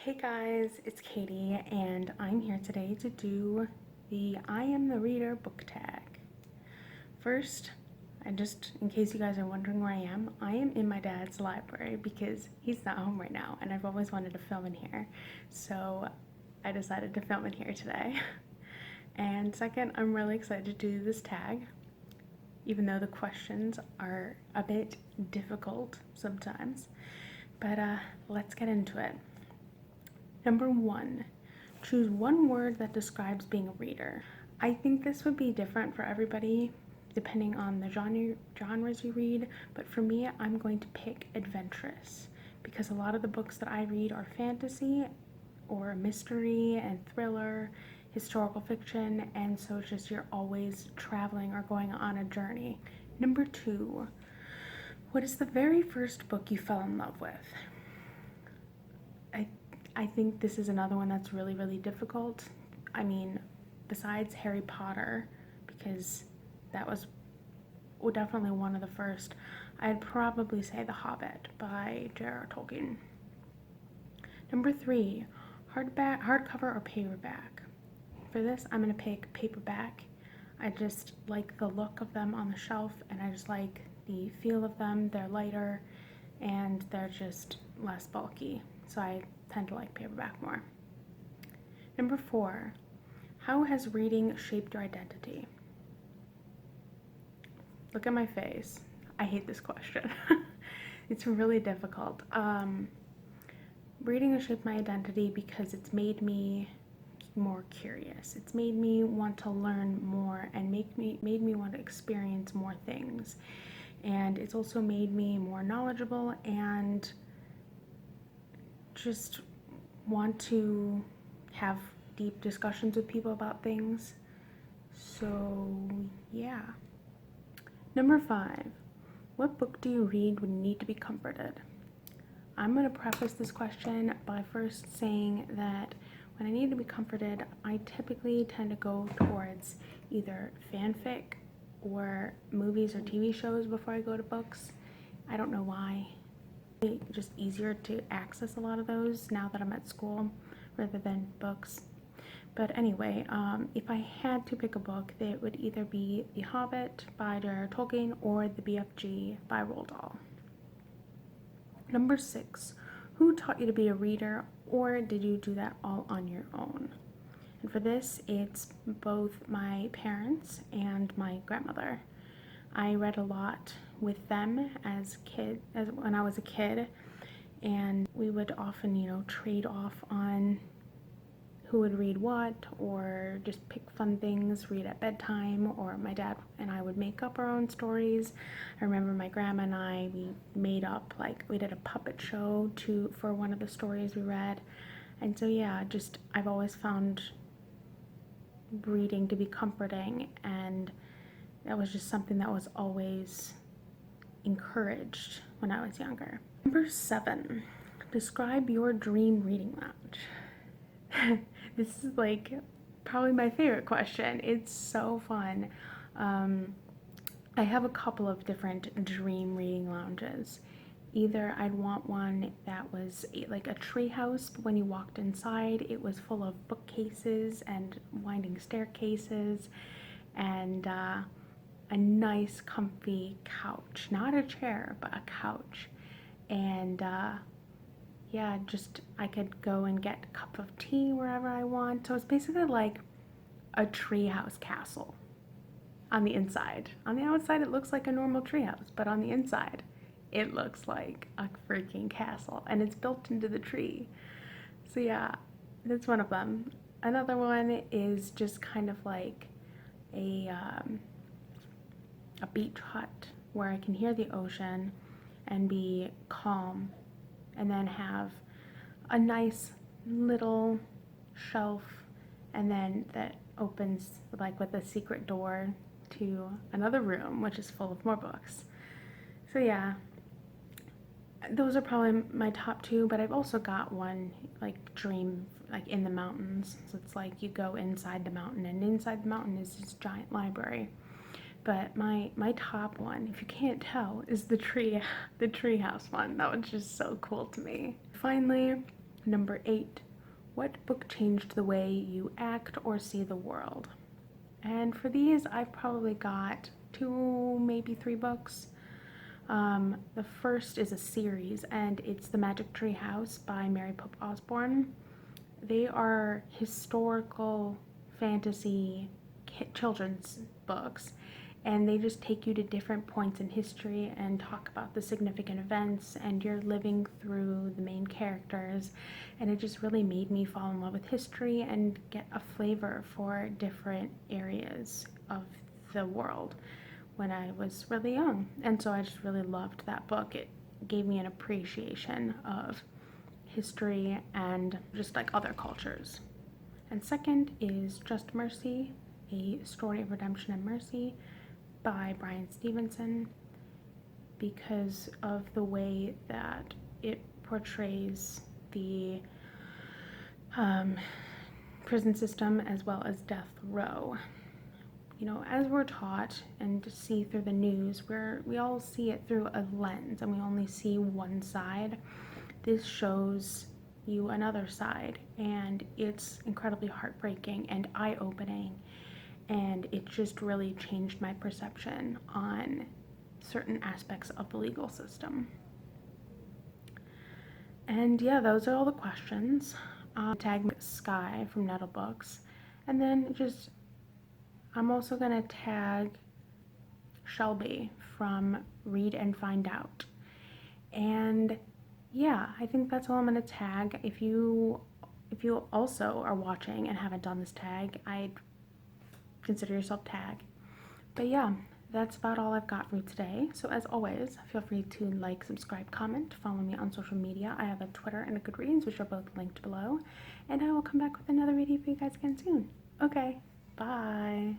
Hey guys, it's Katie, and I'm here today to do the I Am the Reader book tag. First, in case you guys are wondering where I am in my dad's library because he's not home right now, and I've always wanted to film in here, so I decided to film in here today. And second, I'm really excited to do this tag, even though the questions are a bit difficult sometimes. But let's get into it. Number 1, choose one word that describes being a reader. I think this would be different for everybody depending on the genres you read, but for me, I'm going to pick adventurous because a lot of the books that I read are fantasy or mystery and thriller, historical fiction, and so it's just you're always traveling or going on a journey. Number 2, what is the very first book you fell in love with? I think this is another one that's really, really difficult. I mean, besides Harry Potter, because that was definitely one of the first, I'd probably say The Hobbit by J.R.R. Tolkien. Number 3, hardcover or paperback? For this, I'm going to pick paperback. I just like the look of them on the shelf, and I just like the feel of them. They're lighter, and they're just less bulky, so I tend to like paperback more. Number 4, how has reading shaped your identity? Look at my face. I hate this question. It's really difficult. Reading has shaped my identity because it's made me more curious. It's made me want to learn more and made me want to experience more things. And it's also made me more knowledgeable and just want to have deep discussions with people about things. So yeah. Number 5, what book do you read when you need to be comforted? I'm going to preface this question by first saying that when I need to be comforted, I typically tend to go towards either fanfic or movies or TV shows before I go to books. I don't know why. It's just easier to access a lot of those now that I'm at school rather than books. But anyway, if I had to pick a book, it would either be The Hobbit by J.R.R. Tolkien or The BFG by Roald Dahl. Number 6, who taught you to be a reader, or did you do that all on your own? And for this, it's both my parents and my grandmother. I read a lot with them as when I was a kid, and we would often, trade off on who would read what, or just pick fun things, read at bedtime, or my dad and I would make up our own stories. I remember my grandma and I, we made up, we did a puppet show for one of the stories we read. And so yeah, I've always found reading to be comforting, and that was just something that was always encouraged when I was younger. Number 7, describe your dream reading lounge. This is probably my favorite question. It's so fun. I have a couple of different dream reading lounges. Either I'd want one that was like a tree house, but when you walked inside, it was full of bookcases and winding staircases and a nice comfy couch. Not a chair, but a couch. And yeah, I could go and get a cup of tea wherever I want. So it's basically like a treehouse castle on the inside. On the outside, it looks like a normal treehouse, but on the inside, it looks like a freaking castle, and it's built into the tree. So yeah, that's one of them. Another one is just kind of like a beach hut where I can hear the ocean and be calm, and then have a nice little shelf, and then that opens with a secret door to another room which is full of more books. So yeah, those are probably my top 2, but I've also got one dream in the mountains. So it's you go inside the mountain, and inside the mountain is this giant library. But my top one, if you can't tell, is the treehouse one. That was just so cool to me. Finally, Number 8, what book changed the way you act or see the world? And for these, I've probably got 2, maybe 3 books. The first is a series, and it's The Magic Tree House by Mary Pope Osborne. They are historical fantasy children's books, and they just take you to different points in history and talk about the significant events, and you're living through the main characters, and it just really made me fall in love with history and get a flavor for different areas of the world when I was really young. And so I just really loved that book. It gave me an appreciation of history and just like other cultures. And second is Just Mercy, a story of redemption and mercy by Bryan Stevenson, because of the way that it portrays the prison system as well as death row. You know, as we're taught and see through the news, we all see it through a lens and we only see one side. This shows you another side, and it's incredibly heartbreaking and eye-opening, and it just really changed my perception on certain aspects of the legal system. And yeah, those are all the questions. Tag Sky from Nettle Books, and then just I'm also gonna tag Shelby from Read and Find Out. And yeah, I think that's all I'm gonna tag. If you also are watching and haven't done this tag, I'd consider yourself tagged. But yeah, that's about all I've got for you today. So as always, feel free to like, subscribe, comment, follow me on social media. I have a Twitter and a Goodreads, which are both linked below. And I will come back with another video for you guys again soon. Okay, bye.